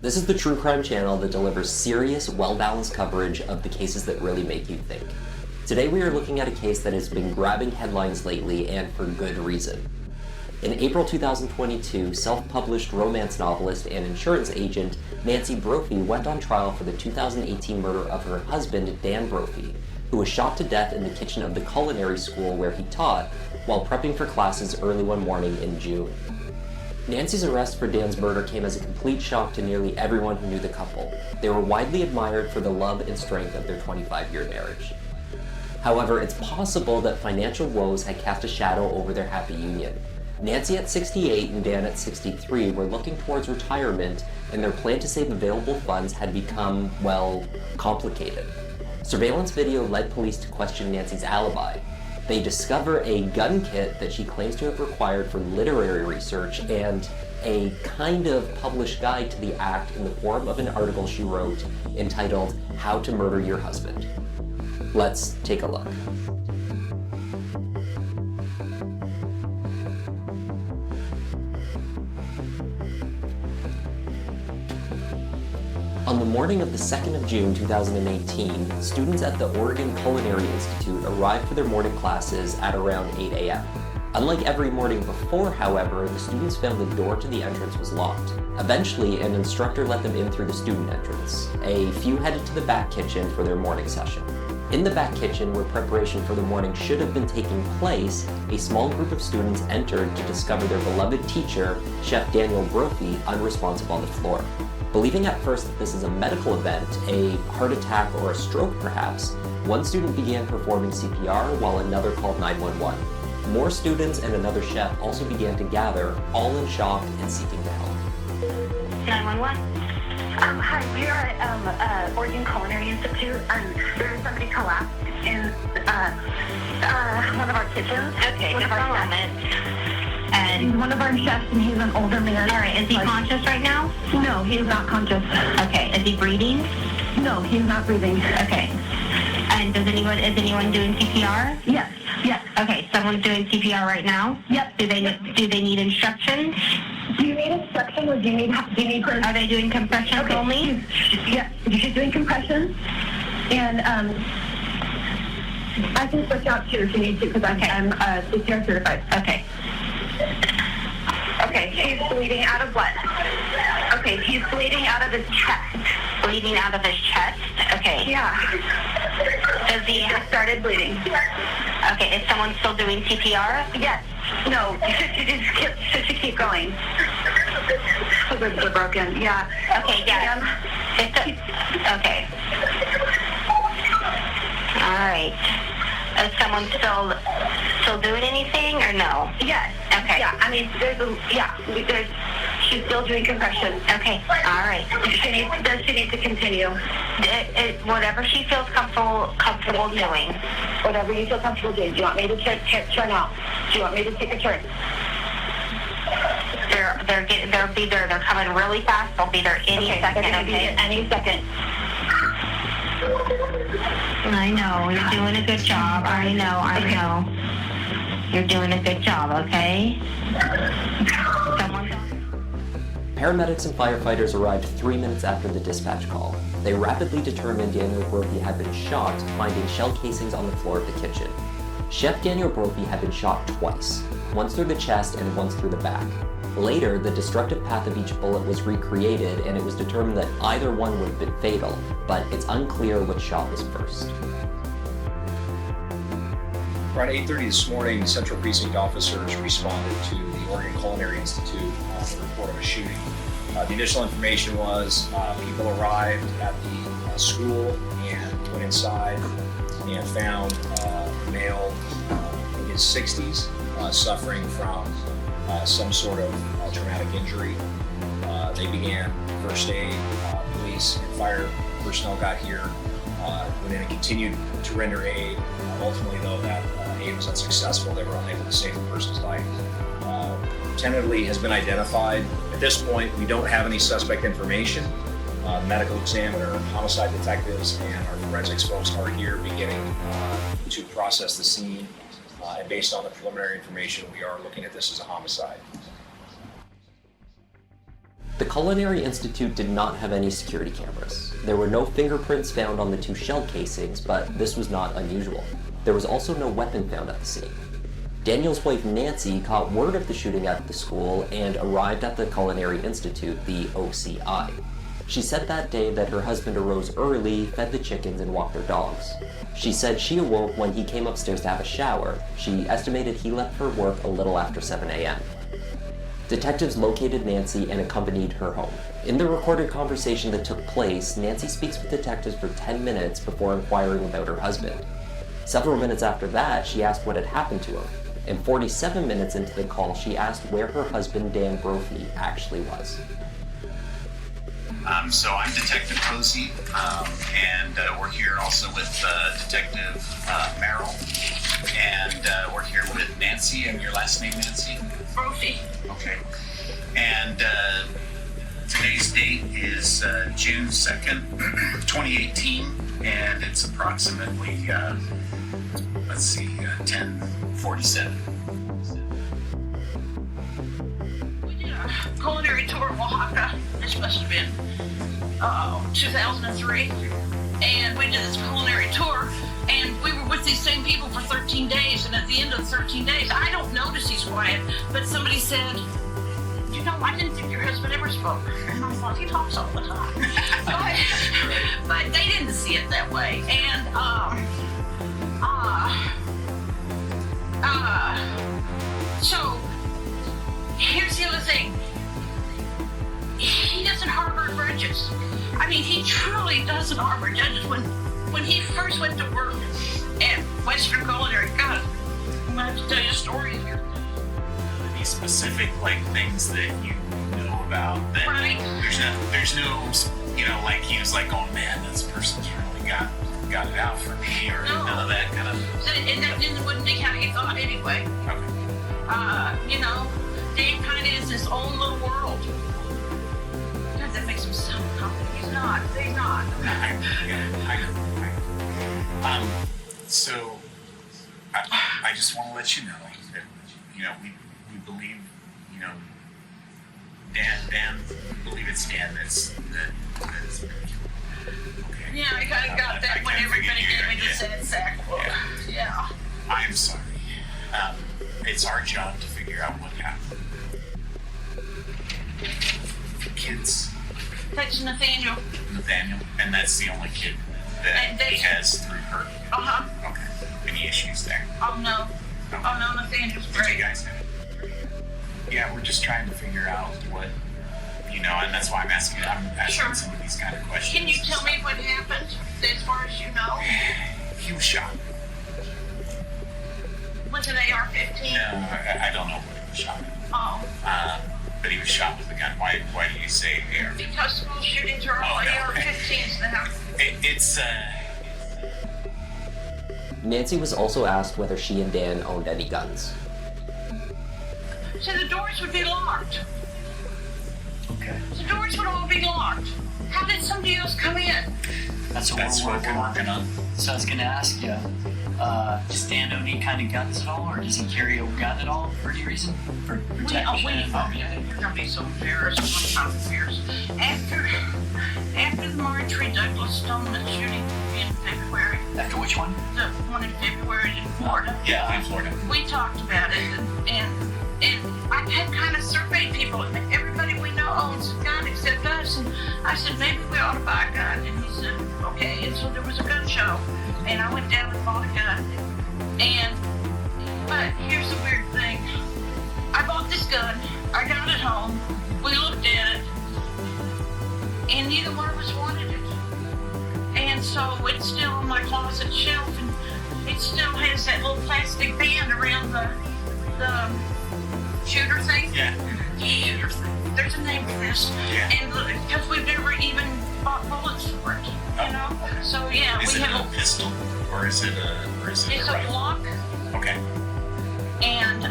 This is the True Crime channel that delivers serious, well-balanced coverage of the cases that really make you think. Today we are looking at a case that has been grabbing headlines lately, and for good reason. In April 2022, self-published romance novelist and insurance agent Nancy Brophy went on trial for the 2018 murder of her husband, Dan Brophy, who was shot to death in the kitchen of the culinary school where he taught while prepping for classes early one morning in June. Nancy's arrest for Dan's murder came as a complete shock to nearly everyone who knew the couple. They were widely admired for the love and strength of their 25-year marriage. However, it's possible that financial woes had cast a shadow over their happy union. Nancy at 68 and Dan at 63 were looking towards retirement, and their plan to save available funds had become, well, complicated. Surveillance video led police to question Nancy's alibi. They discover a gun kit that she claims to have acquired for literary research and a kind of published guide to the act in the form of an article she wrote entitled "How to Murder Your Husband." Let's take a look. On the morning of the 2nd of June 2018, students at the Oregon Culinary Institute arrived for their morning classes at around 8 a.m. Unlike every morning before, however, the students found the door to the entrance was locked. Eventually, an instructor let them in through the student entrance. A few headed to the back kitchen for their morning session. In the back kitchen, where preparation for the morning should have been taking place, a small group of students entered to discover their beloved teacher, Chef Daniel Brophy, unresponsive on the floor. Believing at first that this is a medical event, a heart attack or a stroke perhaps, one student began performing CPR while another called 911. More students and another chef also began to gather, all in shock and seeking the help. 911? Hi, we are at Oregon Culinary Institute. There is somebody collapsed in one of our kitchens. Okay, just a moment. And he's one of our chefs, and he's an older man. All right, is he conscious right now? No, he is not conscious. Okay, is he breathing? No, he's not breathing. Okay. And is anyone doing CPR? Yes. Yes. Okay, someone's doing CPR right now? Yep. Do they need instructions? Do you need instruction, or do you need Are they doing compressions only? Yes, she's doing compressions, and I can switch out too if you need to, because I'm CPR certified. Okay. Okay, he's bleeding out of what? Okay, he's bleeding out of his chest. Bleeding out of his chest? Okay. Yeah. Does he have started bleeding? Okay, is someone still doing CPR? Yes. No, should keep going. The ribs are broken, yeah. Okay, yeah. Okay. All right. Is someone still doing anything or no? Yes. Okay. Yeah, I mean, she's still doing compression. Okay. All right. Does she need to continue? Whatever she feels comfortable doing. Whatever you feel comfortable doing. Do you want me to turn out? Do you want me to take a turn? They'll be there. They're coming really fast. They'll be there any second. Okay. Any second. I know, you're doing a good job. I know. You're doing a good job, okay? Paramedics and firefighters arrived 3 minutes after the dispatch call. They rapidly determined Daniel Brophy had been shot, finding shell casings on the floor of the kitchen. Chef Daniel Brophy had been shot twice, once through the chest and once through the back. Later, the destructive path of each bullet was recreated, and it was determined that either one would have been fatal, but it's unclear which shot was first. Around 8:30 this morning, Central Precinct officers responded to the Oregon Culinary Institute on the report of a shooting. The initial information was people arrived at the school and went inside and found a male in his 60s suffering from some sort of traumatic injury. They began first aid. Police and fire personnel got here, went in and continued to render aid. Ultimately, though, that aid was unsuccessful. They were unable to save the person's life. Tentatively has been identified. At this point, we don't have any suspect information. Medical examiner, homicide detectives, and our forensics folks are here beginning to process the scene. And based on the preliminary information, we are looking at this as a homicide. The Culinary Institute did not have any security cameras. There were no fingerprints found on the 2 shell casings, but this was not unusual. There was also no weapon found at the scene. Daniel's wife Nancy caught word of the shooting at the school and arrived at the Culinary Institute, the OCI. She said that day that her husband arose early, fed the chickens, and walked their dogs. She said she awoke when he came upstairs to have a shower. She estimated he left for work a little after 7 a.m. Detectives located Nancy and accompanied her home. In the recorded conversation that took place, Nancy speaks with detectives for 10 minutes before inquiring about her husband. Several minutes after that, she asked what had happened to him. And 47 minutes into the call, she asked where her husband, Dan Brophy, actually was. So I'm Detective Posey, and we're here also with Detective Peril, and we're here with Nancy, and your last name, Nancy? Brophy. Okay. And today's date is June 2nd, 2018, and it's approximately, 10:47. We did a culinary tour of Oaxaca. This must have been 2003. And we did this culinary tour, and we were with these same people for 13 days. And at the end of the 13 days, I don't notice he's quiet, but somebody said, you know, I didn't think your husband ever spoke. And I thought, he talks all the time. But they didn't see it that way. And, so, here's the other thing. He doesn't harbor grudges. I mean, he truly doesn't harbor grudges. When he first went to work at Western Culinary, God, I'm gonna have to tell you a story here. Any specific, things that you know about that Right. there's no, like he was like, oh man, this person's really got it out for me, or No. none of that kind of. And that wouldn't be how he thought anyway. Okay. Dave kind of is his own little world. God, that makes him sound confident. He's not. He's not. So I just want to let you know that, we believe, Dan, we believe it's Dan that's been killed. Okay. Yeah, I kind of got that when everybody gave me the sad sack look. Yeah. I'm sorry. It's our job to figure out what happened. Kids. That's Nathaniel. Nathaniel, and that's the only kid that he has through her. Uh-huh. Okay. Any issues there? Oh, no. Oh, no, Nathaniel's Did great. you guys have? Yeah, we're just trying to figure out what, and that's why I'm asking Sure. some of these kind of questions. Can you tell me what happened, as far as you know? He was shot. Was it AR-15? No, I don't know what he was shot at. Oh. But he was shot with a gun. Why do you say AR? Because school shootings are all Oh, no. AR-15s now. It's Nancy was also asked whether she and Dan owned any guns. So the doors would be locked. Okay. The doors would all be locked. How did somebody else come in? That's what we're working on. So I was gonna ask you, does Dan own any kind of guns at all, or does he carry a gun at all for any reason? For protection? You're gonna be so embarrassed. I'm not embarrassed. After the Marjorie Douglas Stoneman shooting in February, After which one? the one in February in Florida, yeah, in Florida. we talked about it, and I had kind of surveyed people. Everybody we know owns a gun except us, and I said maybe we ought to buy a gun, and he said okay. And so there was a gun show, and I went down and bought a gun. But here's the weird thing: I bought this gun, I got it home, we looked at it, and neither one of us wanted it. And so it's still on my closet shelf, and it still has that little plastic band around the shooter thing. Yeah. Shooter thing. There's a name for this. Yeah. And because we've never even bought bullets for it, you know. So yeah, Is we it have a pistol or is it a it's a rifle? Glock, Okay. and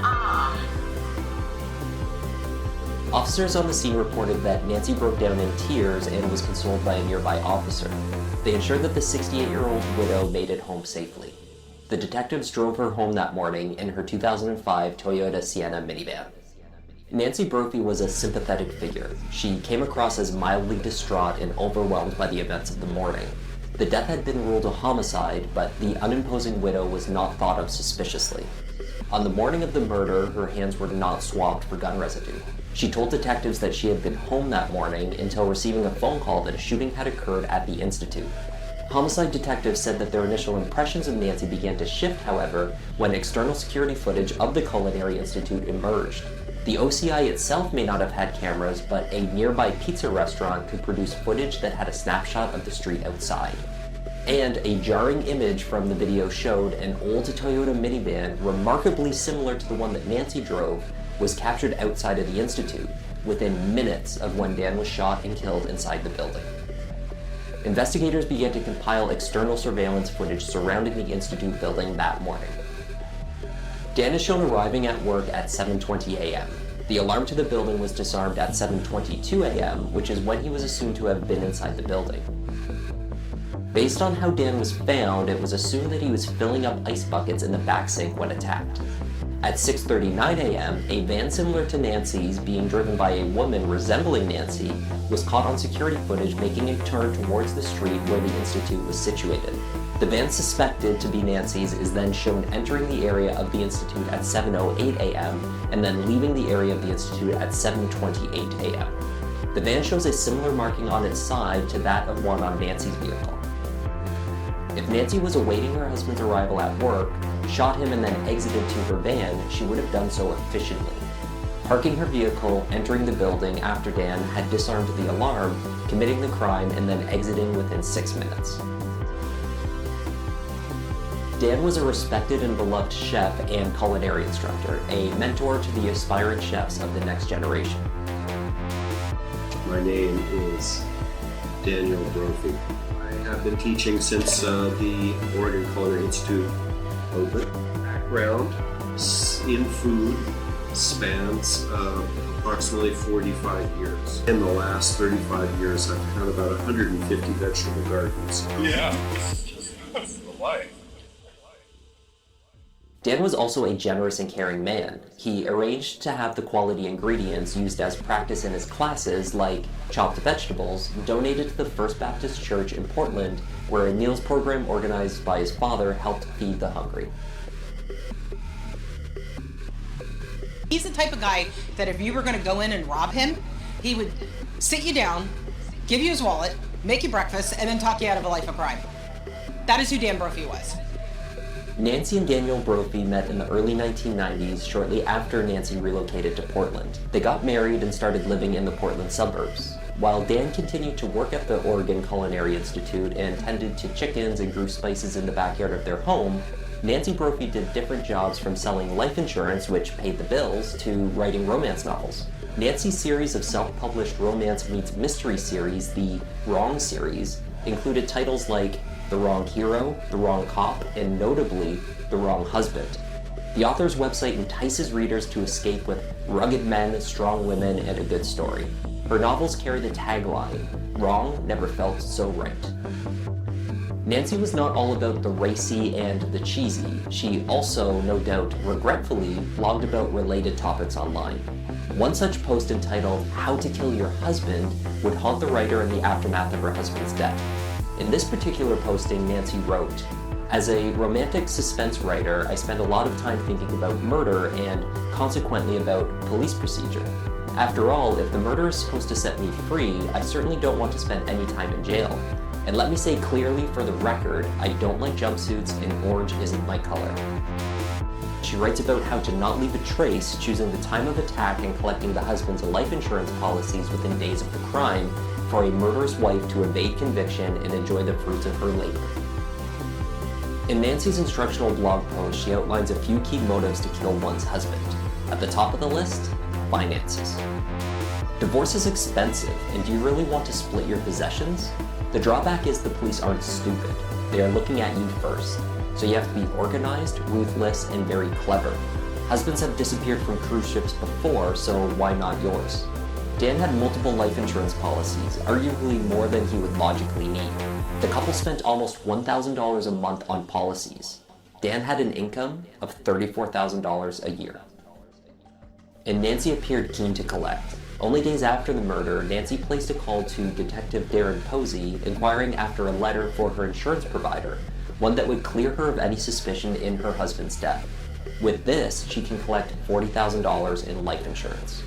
Officers on the scene reported that Nancy broke down in tears and was consoled by a nearby officer. They ensured that the 68-year-old widow made it home safely. The detectives drove her home that morning in her 2005 Toyota Sienna minivan. Nancy Brophy was a sympathetic figure. She came across as mildly distraught and overwhelmed by the events of the morning. The death had been ruled a homicide, but the unimposing widow was not thought of suspiciously. On the morning of the murder, her hands were not swabbed for gun residue. She told detectives that she had been home that morning until receiving a phone call that a shooting had occurred at the Institute. Homicide detectives said that their initial impressions of Nancy began to shift, however, when external security footage of the Culinary Institute emerged. The OCI itself may not have had cameras, but a nearby pizza restaurant could produce footage that had a snapshot of the street outside. And a jarring image from the video showed an old Toyota minivan, remarkably similar to the one that Nancy drove, was captured outside of the Institute, within minutes of when Dan was shot and killed inside the building. Investigators began to compile external surveillance footage surrounding the Institute building that morning. Dan is shown arriving at work at 7:20 a.m. The alarm to the building was disarmed at 7:22 a.m., which is when he was assumed to have been inside the building. Based on how Dan was found, it was assumed that he was filling up ice buckets in the back sink when attacked. At 6:39 a.m., a van similar to Nancy's, being driven by a woman resembling Nancy, was caught on security footage making a turn towards the street where the Institute was situated. The van suspected to be Nancy's is then shown entering the area of the Institute at 7:08 a.m. and then leaving the area of the Institute at 7:28 a.m. The van shows a similar marking on its side to that of one on Nancy's vehicle. If Nancy was awaiting her husband's arrival at work, shot him and then exited to her van, she would have done so efficiently. Parking her vehicle, entering the building after Dan had disarmed the alarm, committing the crime, and then exiting within 6 minutes. Dan was a respected and beloved chef and culinary instructor, a mentor to the aspiring chefs of the next generation. My name is Daniel Brophy. I have been teaching since the Oregon Culinary Institute opened. Background in food spans approximately 45 years. In the last 35 years, I've had about 150 vegetable gardens. Yeah, why? Dan was also a generous and caring man. He arranged to have the quality ingredients used as practice in his classes, like chopped vegetables, donated to the First Baptist Church in Portland, where a meals program organized by his father helped feed the hungry. He's the type of guy that if you were going to go in and rob him, he would sit you down, give you his wallet, make you breakfast, and then talk you out of a life of crime. That is who Dan Brophy was. Nancy and Daniel Brophy met in the early 1990s, shortly after Nancy relocated to Portland. They got married and started living in the Portland suburbs. While Dan continued to work at the Oregon Culinary Institute and tended to chickens and grew spices in the backyard of their home, Nancy Brophy did different jobs, from selling life insurance, which paid the bills, to writing romance novels. Nancy's series of self-published romance meets mystery series, the Wrong series, included titles like The Wrong Hero, The Wrong Cop, and notably, The Wrong Husband. The author's website entices readers to escape with rugged men, strong women, and a good story. Her novels carry the tagline, "Wrong never felt so right." Nancy was not all about the racy and the cheesy. She also, no doubt regretfully, blogged about related topics online. One such post entitled "How to Kill Your Husband" would haunt the writer in the aftermath of her husband's death. In this particular posting, Nancy wrote, "As a romantic suspense writer, I spend a lot of time thinking about murder and consequently about police procedure. After all, if the murder is supposed to set me free, I certainly don't want to spend any time in jail. And let me say clearly for the record, I don't like jumpsuits and orange isn't my color." She writes about how to not leave a trace, choosing the time of attack and collecting the husband's life insurance policies within days of the crime, for a murderous wife to evade conviction and enjoy the fruits of her labor. In Nancy's instructional blog post, she outlines a few key motives to kill one's husband. At the top of the list, finances. Divorce is expensive, and do you really want to split your possessions? The drawback is the police aren't stupid. They are looking at you first. So you have to be organized, ruthless, and very clever. Husbands have disappeared from cruise ships before, so why not yours? Dan had multiple life insurance policies, arguably more than he would logically need. The couple spent almost $1,000 a month on policies. Dan had an income of $34,000 a year. and Nancy appeared keen to collect. Only days after the murder, Nancy placed a call to Detective Darren Posey inquiring after a letter for her insurance provider, one that would clear her of any suspicion in her husband's death. With this, she can collect $40,000 in life insurance.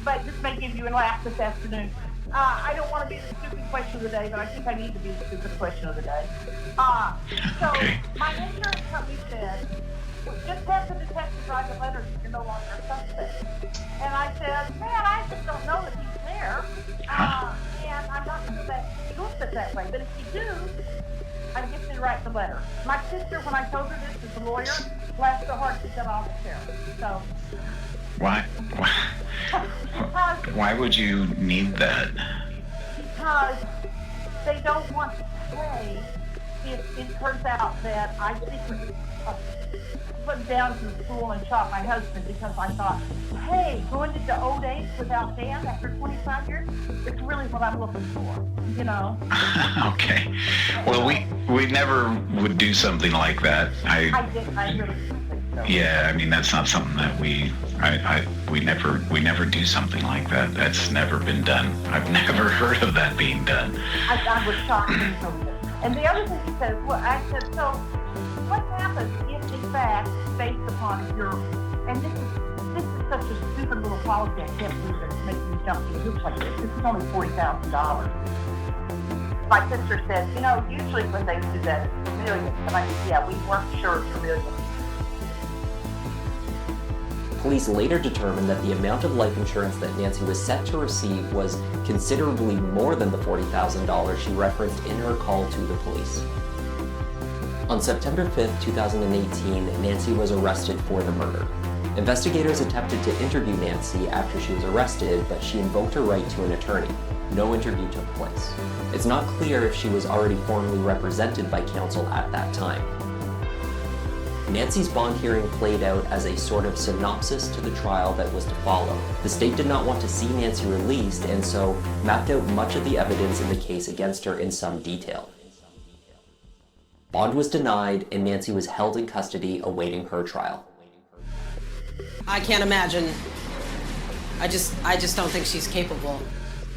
But this may give you a laugh this afternoon. I don't want to be the stupid question of the day, but I think I need to be the stupid question of the day. So my insurance company said, well, just have the detective write a letter that you're no longer a suspect. And I said, man, I just don't know that he's there. And I'm not sure that he looks at that way. But if you do, I guess they write the letter. My sister, when I told her this, is a lawyer, laughed so hard she fell off the chair. So. Why? Why would you need that? Because they don't want to pay if it turns out that I secretly put down to the school and shot my husband because I thought, hey, going into old age without Dan after 25 years, it's really what I'm looking for, you know? Okay. Well, we never would do something like that. I really think so. Yeah, I mean, that's not something that we never do something like that. That's never been done. I've never heard of that being done. I was shocked when he told me this. And the other thing he says, well, I said, so what happens if, in fact, based upon your, and this is such a stupid little policy, I can't believe it's making me jump through hoops like this. This is only $40,000. My sister said, you know, usually when they do that, it's millions. And I said, yeah, we weren't sure it's millions. Police later determined that the amount of life insurance that Nancy was set to receive was considerably more than the $40,000 she referenced in her call to the police. On September 5th, 2018, Nancy was arrested for the murder. Investigators attempted to interview Nancy after she was arrested, but she invoked her right to an attorney. No interview took place. It's not clear if she was already formally represented by counsel at that time. Nancy's bond hearing played out as a sort of synopsis to the trial that was to follow. The state did not want to see Nancy released, and so mapped out much of the evidence in the case against her in some detail. Bond was denied, and Nancy was held in custody awaiting her trial. I can't imagine. I just don't think she's capable.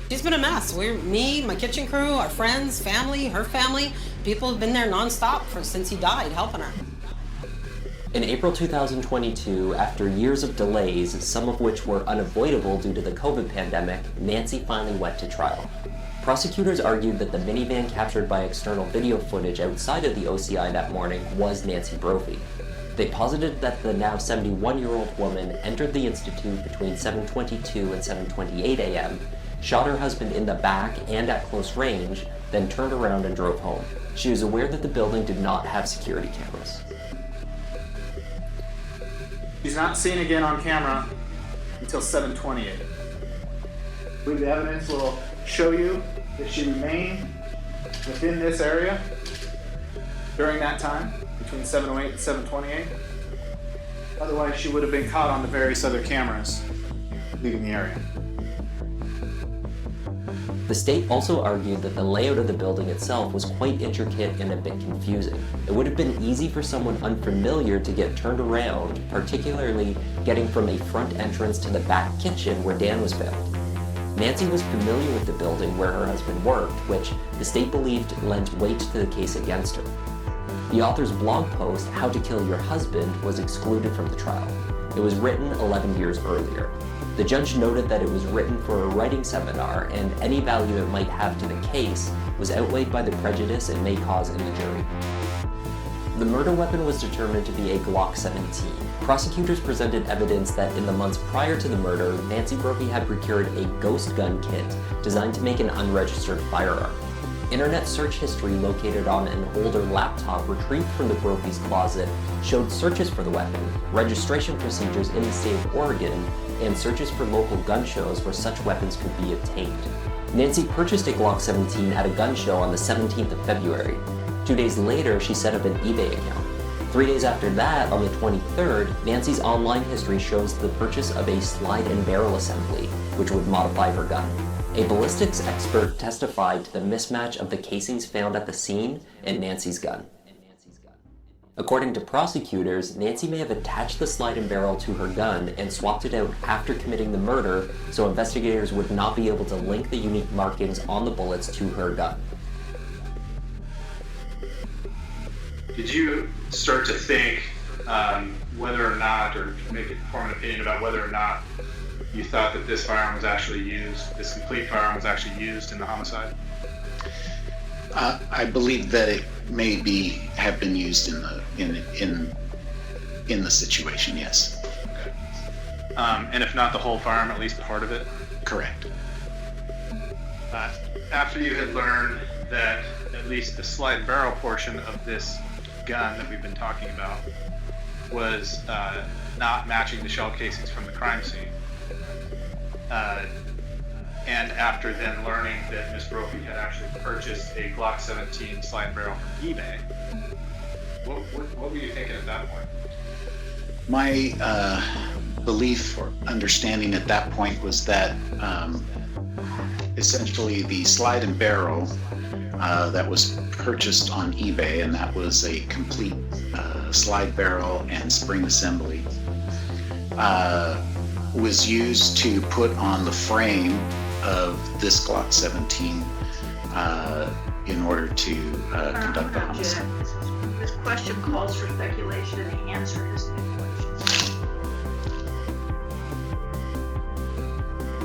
She's been a mess. Me, my kitchen crew, our friends, family, her family, people have been there nonstop since he died, helping her. In April 2022, after years of delays, some of which were unavoidable due to the COVID pandemic, Nancy finally went to trial. Prosecutors argued that the minivan captured by external video footage outside of the OCI that morning was Nancy Brophy. They posited that the now 71-year-old woman entered the Institute between 7:22 and 7:28 a.m., shot her husband in the back and at close range, then turned around and drove home. She was aware that the building did not have security cameras. She's not seen again on camera until 7:28. I believe the evidence will show you that she remained within this area during that time, between 7:08 and 7:28. Otherwise, she would have been caught on the various other cameras leaving the area. The state also argued that the layout of the building itself was quite intricate and a bit confusing. It would have been easy for someone unfamiliar to get turned around, particularly getting from a front entrance to the back kitchen where Dan was found. Nancy was familiar with the building where her husband worked, which the state believed lent weight to the case against her. The author's blog post, How to Kill Your Husband, was excluded from the trial. It was written 11 years earlier. The judge noted that it was written for a writing seminar, and any value it might have to the case was outweighed by the prejudice it may cause in the jury. The murder weapon was determined to be a Glock 17. Prosecutors presented evidence that in the months prior to the murder, Nancy Brophy had procured a ghost gun kit designed to make an unregistered firearm. Internet search history located on an older laptop retrieved from the Brophy's closet showed searches for the weapon, registration procedures in the state of Oregon, and searches for local gun shows where such weapons could be obtained. Nancy purchased a Glock 17 at a gun show on the 17th of February. 2 days later, she set up an eBay account. 3 days after that, on the 23rd, Nancy's online history shows the purchase of a slide and barrel assembly, which would modify her gun. A ballistics expert testified to the mismatch of the casings found at the scene and Nancy's gun. According to prosecutors, Nancy may have attached the slide and barrel to her gun and swapped it out after committing the murder so investigators would not be able to link the unique markings on the bullets to her gun. Did you start to think whether or not, or form an opinion about whether or not you thought that this firearm was actually used, this complete firearm was actually used in the homicide? I believe that it may have been used in the situation. Yes. Okay. And if not the whole firearm, at least part of it. Correct. After you had learned that at least the slide barrel portion of this gun that we've been talking about was not matching the shell casings from the crime scene, and after then learning that Ms. Brophy had actually purchased a Glock 17 slide barrel from eBay, what were you thinking at that point? My belief or understanding at that point was that essentially the slide and barrel that was purchased on eBay, and that was a complete slide barrel and spring assembly, was used to put on the frame of this Glock 17 in order to conduct the homicide. This question calls for speculation, and the answer is speculation.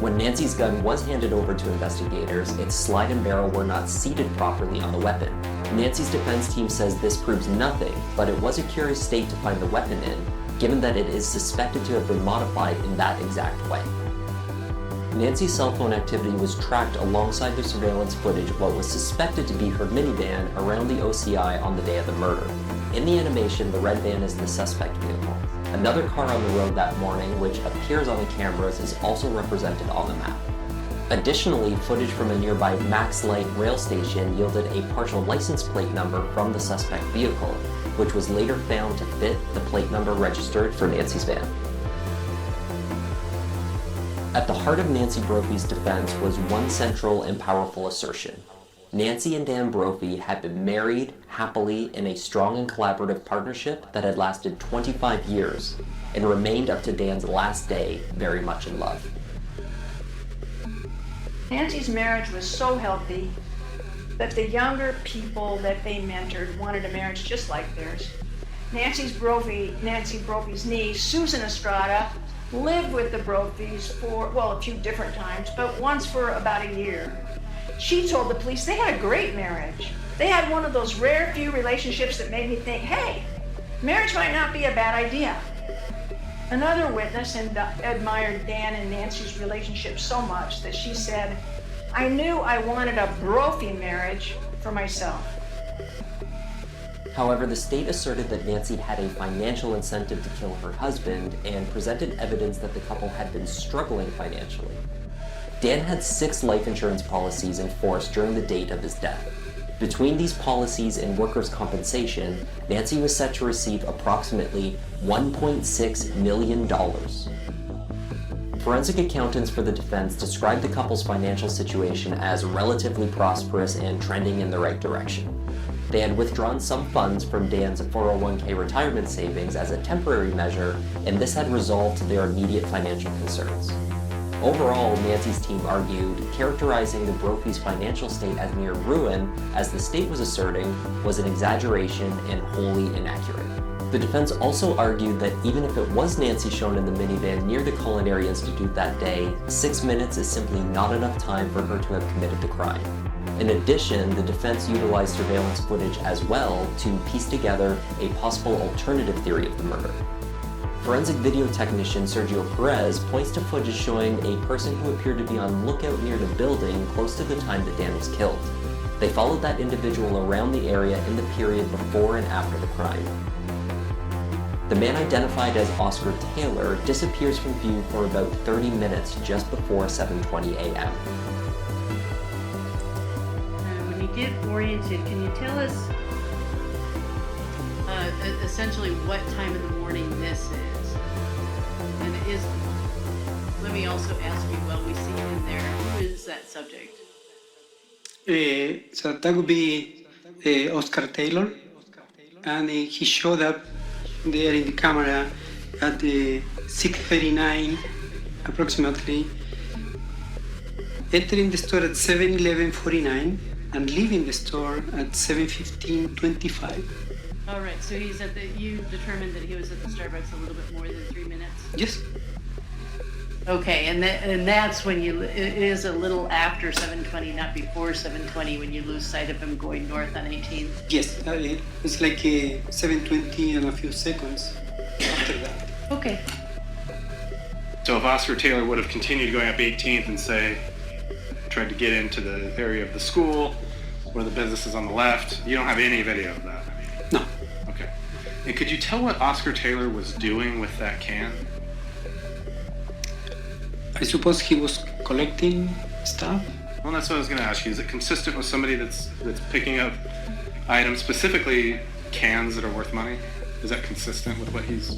When Nancy's gun was handed over to investigators, its slide and barrel were not seated properly on the weapon. Nancy's defense team says this proves nothing, but it was a curious state to find the weapon in, given that it is suspected to have been modified in that exact way. Nancy's cell phone activity was tracked alongside the surveillance footage of what was suspected to be her minivan around the OCI on the day of the murder. In the animation, the red van is the suspect vehicle. Another car on the road that morning, which appears on the cameras, is also represented on the map. Additionally, footage from a nearby Max Light rail station yielded a partial license plate number from the suspect vehicle, which was later found to fit the plate number registered for Nancy's van. At the heart of Nancy Brophy's defense was one central and powerful assertion. Nancy and Dan Brophy had been married happily in a strong and collaborative partnership that had lasted 25 years and remained up to Dan's last day very much in love. Nancy's marriage was so healthy that the younger people that they mentored wanted a marriage just like theirs. Nancy Brophy's niece, Susan Estrada, lived with the Brophies for, a few different times, but once for about a year. She told the police they had a great marriage. They had one of those rare few relationships that made me think, hey, marriage might not be a bad idea. Another witness admired Dan and Nancy's relationship so much that she said, I knew I wanted a Brophy marriage for myself. However, the state asserted that Nancy had a financial incentive to kill her husband and presented evidence that the couple had been struggling financially. Dan had 6 life insurance policies in force during the date of his death. Between these policies and workers' compensation, Nancy was set to receive approximately $1.6 million. Forensic accountants for the defense described the couple's financial situation as relatively prosperous and trending in the right direction. They had withdrawn some funds from Dan's 401k retirement savings as a temporary measure, and this had resolved their immediate financial concerns. Overall, Nancy's team argued, characterizing the Brophy's financial state as near ruin, as the state was asserting, was an exaggeration and wholly inaccurate. The defense also argued that even if it was Nancy shown in the minivan near the Culinary Institute that day, 6 minutes is simply not enough time for her to have committed the crime. In addition, the defense utilized surveillance footage as well to piece together a possible alternative theory of the murder. Forensic video technician Sergio Perez points to footage showing a person who appeared to be on lookout near the building close to the time that Dan was killed. They followed that individual around the area in the period before and after the crime. The man identified as Oscar Taylor disappears from view for about 30 minutes just before 7:20 a.m. When you get oriented, can you tell us essentially what time of the morning this is? And let me also ask you, while we see him there, who is that subject? So that would be Oscar Taylor, and he showed up there in the camera at the 6:39 approximately, entering the store at 7:11:49 and leaving the store at 7:15:25. All right, so you determined that he was at the Starbucks a little bit more than 3 minutes? Yes. Okay, and that's when it is a little after 7:20, not before 7:20, when you lose sight of him going north on 18th? Yes, it's like 7:20 and a few seconds after that. Okay. So if Oscar Taylor would have continued going up 18th and say, tried to get into the area of the school where the business is on the left, you don't have any video of that? No. Okay. And could you tell what Oscar Taylor was doing with that can? I suppose he was collecting stuff. Well, that's what I was going to ask you. Is it consistent with somebody that's picking up items, specifically cans that are worth money? Is that consistent with what he's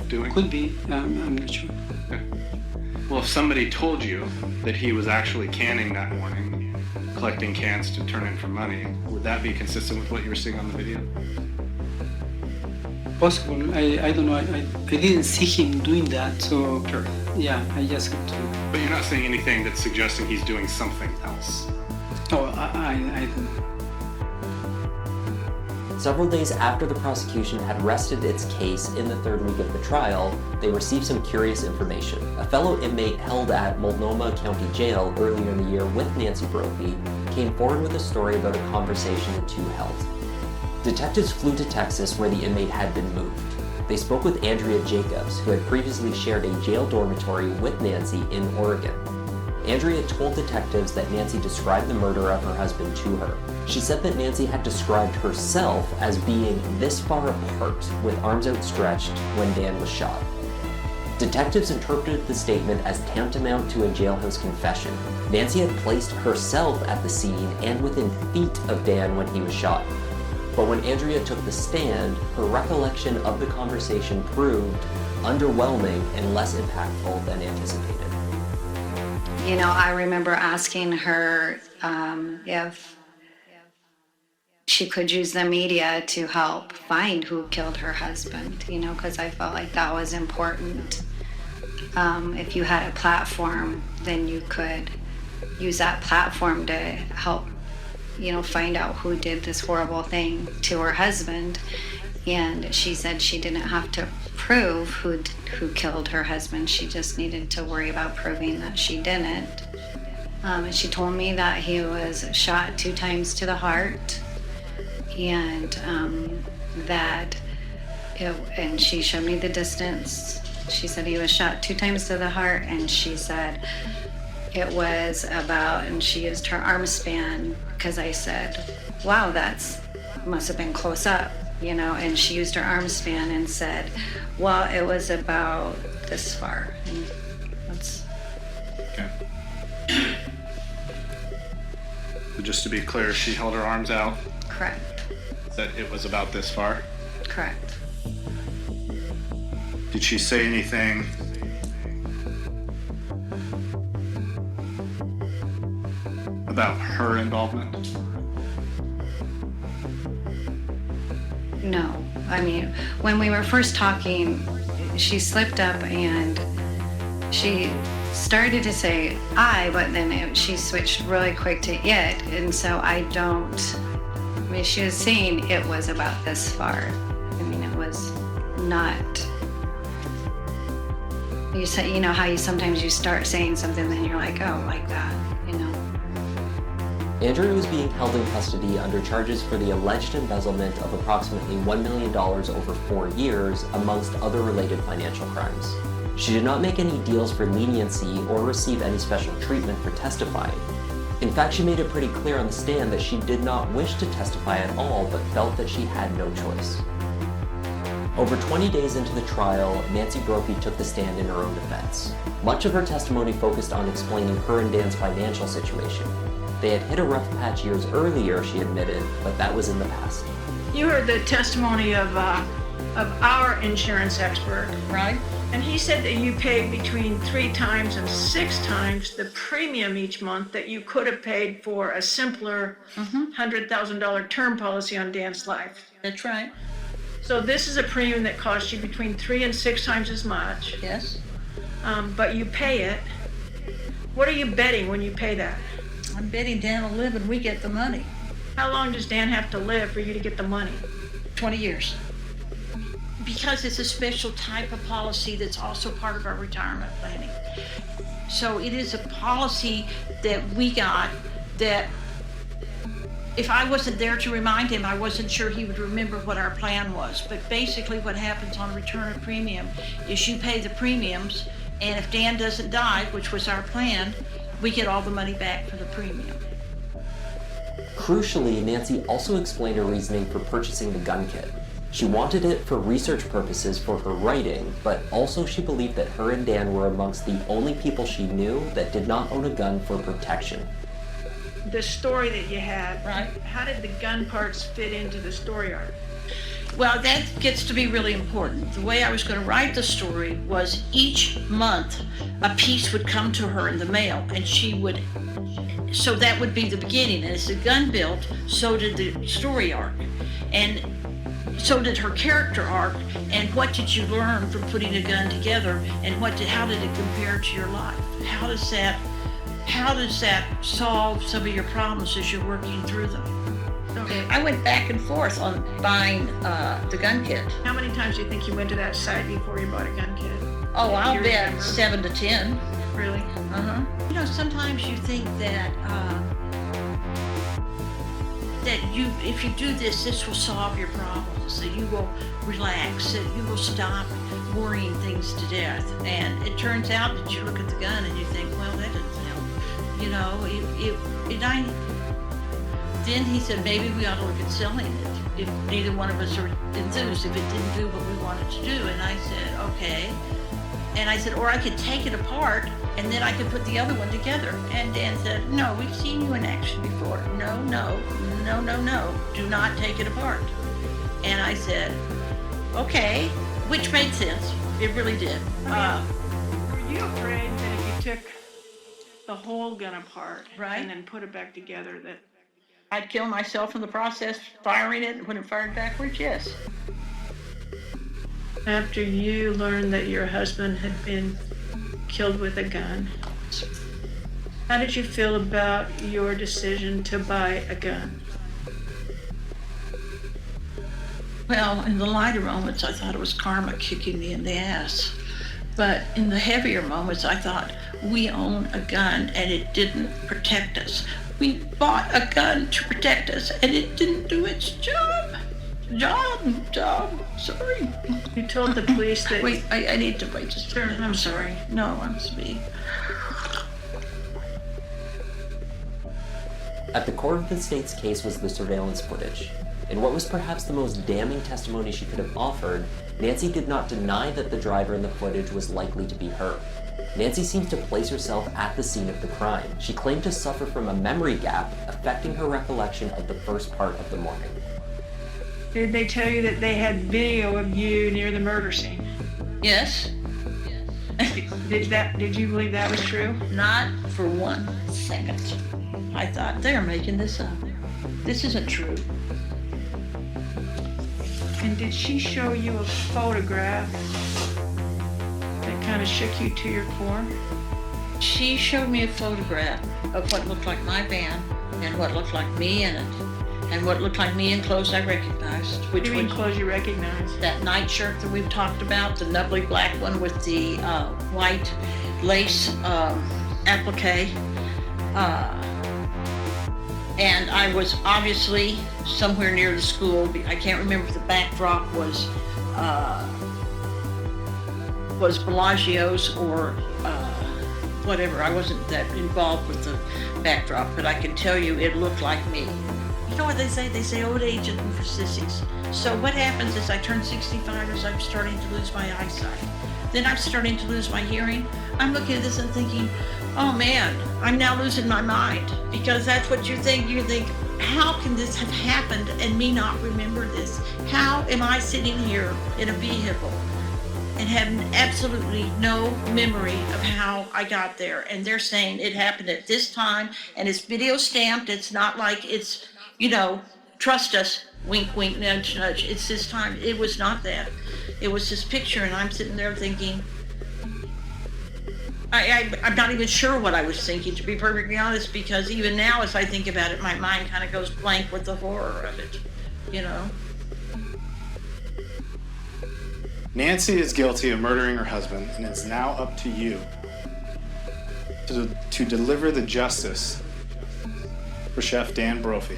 doing? Could be. I'm not sure. Okay. Well, if somebody told you that he was actually canning that morning, collecting cans to turn in for money, would that be consistent with what you were seeing on the video? Possible. I don't know. I didn't see him doing that, so sure. Yeah, I just have to. But you're not seeing anything that's suggesting he's doing something else? Oh, I don't know. Several days after the prosecution had rested its case in the third week of the trial, they received some curious information. A fellow inmate held at Multnomah County Jail earlier in the year with Nancy Brophy came forward with a story about a conversation the two held. Detectives flew to Texas where the inmate had been moved. They spoke with Andrea Jacobs, who had previously shared a jail dormitory with Nancy in Oregon. Andrea told detectives that Nancy described the murder of her husband to her. She said that Nancy had described herself as being this far apart with arms outstretched when Dan was shot. Detectives interpreted the statement as tantamount to a jailhouse confession. Nancy had placed herself at the scene and within feet of Dan when he was shot. But when Andrea took the stand, her recollection of the conversation proved underwhelming and less impactful than anticipated. You know, I remember asking her if she could use the media to help find who killed her husband, you know, because I felt like that was important. If you had a platform, then you could use that platform to help, you know, find out who did this horrible thing to her husband. And she said she didn't have to prove who killed her husband. She just needed to worry about proving that she didn't. And she told me that he was shot 2 times to the heart, and and she showed me the distance. She said he was shot 2 times to the heart, and she said it was about, and she used her arm span, because I said, wow, must have been close up, you know, and she used her arm span and said, well, it was about this far. And that's... Okay. So just to be clear, she held her arms out? Correct. Said it was about this far? Correct. Did she say anything about her involvement? No. I mean, when we were first talking, she slipped up and she started to say I, but then she switched really quick to it. And so I mean, she was saying it was about this far. I mean, it was not. You say, you know how sometimes you start saying something, then you're like, oh, like that, you know. Andrea was being held in custody under charges for the alleged embezzlement of approximately $1 million over 4 years, amongst other related financial crimes. She did not make any deals for leniency or receive any special treatment for testifying. In fact, she made it pretty clear on the stand that she did not wish to testify at all, but felt that she had no choice. Over 20 days into the trial, Nancy Brophy took the stand in her own defense. Much of her testimony focused on explaining her and Dan's financial situation. They had hit a rough patch years earlier, she admitted, but that was in the past. You heard the testimony of our insurance expert, right? And he said that you paid between 3 times and 6 times the premium each month that you could have paid for a simpler $100,000 term policy on Dan's life. That's right. So this is a premium that costs you between 3 and 6 times as much. Yes. But you pay it. What are you betting when you pay that? I'm betting Dan will live and we get the money. How long does Dan have to live for you to get the money? 20 years. Because it's a special type of policy that's also part of our retirement planning. So it is a policy that we got that if I wasn't there to remind him, I wasn't sure he would remember what our plan was. But basically what happens on return of premium is you pay the premiums, and if Dan doesn't die, which was our plan, we get all the money back for the premium. Crucially, Nancy also explained her reasoning for purchasing the gun kit. She wanted it for research purposes for her writing, but also she believed that her and Dan were amongst the only people she knew that did not own a gun for protection. The story that you had, right? How did the gun parts fit into the story arc? Well, that gets to be really important. The way I was going to write the story was each month a piece would come to her in the mail, and she would, so that would be the beginning. And as the gun built, so did the story arc. And so did her character arc, and what did you learn from putting a gun together, and how did it compare to your life? How does that solve some of your problems as you're working through them? Okay. I went back and forth on buying the gun kit. How many times do you think you went to that site before you bought a gun kit? Oh, I'll bet 7 to 10. Really? Uh-huh. You know, sometimes you think that if you do this will solve your problems, that you will relax, that you will stop worrying things to death. And it turns out that you look at the gun and you think, well, that doesn't help. You know, then he said, maybe we ought to look at selling it if neither one of us are enthused, if it didn't do what we wanted to do. And I said, okay. And I said, or I could take it apart and then I could put the other one together. And Dan said, no, we've seen you in action before. No, do not take it apart. And I said, okay, which made sense. It really did. Were you afraid that if you took the whole gun apart and then put it back together that I'd kill myself in the process, firing it, and when it fired backwards? Yes. After you learned that your husband had been killed with a gun, how did you feel about your decision to buy a gun? Well, in the lighter moments, I thought it was karma kicking me in the ass. But in the heavier moments, I thought, we own a gun and it didn't protect us. We bought a gun to protect us and it didn't do its job. Sorry. You told the police that... Wait, I need to wait just a minute. I'm sorry. No, I'm speaking. At the core of the state's case was the surveillance footage. In what was perhaps the most damning testimony she could have offered, Nancy did not deny that the driver in the footage was likely to be her. Nancy seemed to place herself at the scene of the crime. She claimed to suffer from a memory gap affecting her recollection of the first part of the morning. Did they tell you that they had video of you near the murder scene? Yes. Did you believe that was true? Not for 1 second. I thought, they're making this up. This isn't true. And did she show you a photograph that kind of shook you to your core? She showed me a photograph of what looked like my van and what looked like me in it. And what looked like me in clothes I recognized. Which was clothes you recognized? That nightshirt that we've talked about, the nubbly black one with the white lace applique. And I was obviously somewhere near the school. I can't remember if the backdrop was Bellagio's or whatever. I wasn't that involved with the backdrop, but I can tell you it looked like me. You know what they say? They say old age isn't for sissies. So what happens is I turn 65 as I'm starting to lose my eyesight. Then I'm starting to lose my hearing. I'm looking at this and thinking, oh man, I'm now losing my mind. Because that's what you think. You think, how can this have happened and me not remember this? How am I sitting here in a vehicle and having absolutely no memory of how I got there? And they're saying it happened at this time and it's video stamped. It's not like it's, trust us, wink, wink, nudge, nudge, it's this time. It was not that. It was this picture, and I'm sitting there thinking, I'm not even sure what I was thinking, to be perfectly honest, because even now as I think about it, my mind kind of goes blank with the horror of it, you know? Nancy is guilty of murdering her husband, and it's now up to you to deliver the justice for Chef Dan Brophy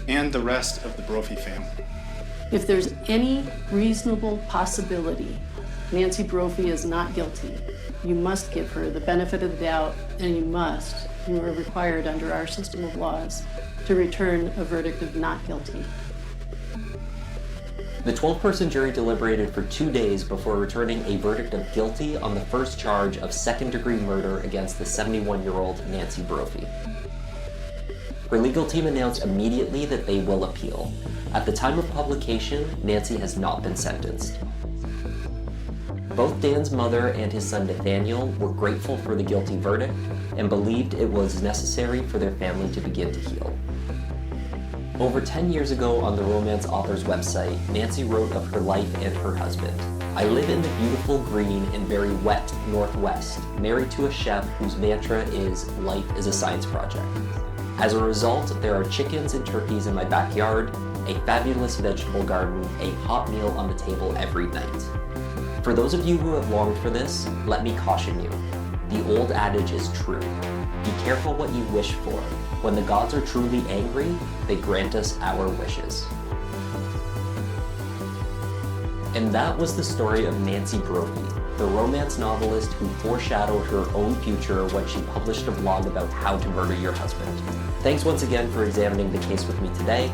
and the rest of the Brophy family. If there's any reasonable possibility Nancy Brophy is not guilty, you must give her the benefit of the doubt, and you are required under our system of laws to return a verdict of not guilty. The 12-person jury deliberated for 2 days before returning a verdict of guilty on the first charge of second-degree murder against the 71-year-old Nancy Brophy. Her legal team announced immediately that they will appeal. At the time of publication, Nancy has not been sentenced. Both Dan's mother and his son Nathaniel were grateful for the guilty verdict and believed it was necessary for their family to begin to heal. Over 10 years ago on the romance author's website, Nancy wrote of her life and her husband. I live in the beautiful green and very wet Northwest, married to a chef whose mantra is life is a science project. As a result, there are chickens and turkeys in my backyard, a fabulous vegetable garden, a hot meal on the table every night. For those of you who have longed for this, let me caution you. The old adage is true. Be careful what you wish for. When the gods are truly angry, they grant us our wishes. And that was the story of Nancy Brophy, the romance novelist who foreshadowed her own future when she published a blog about how to murder your husband. Thanks once again for examining the case with me today.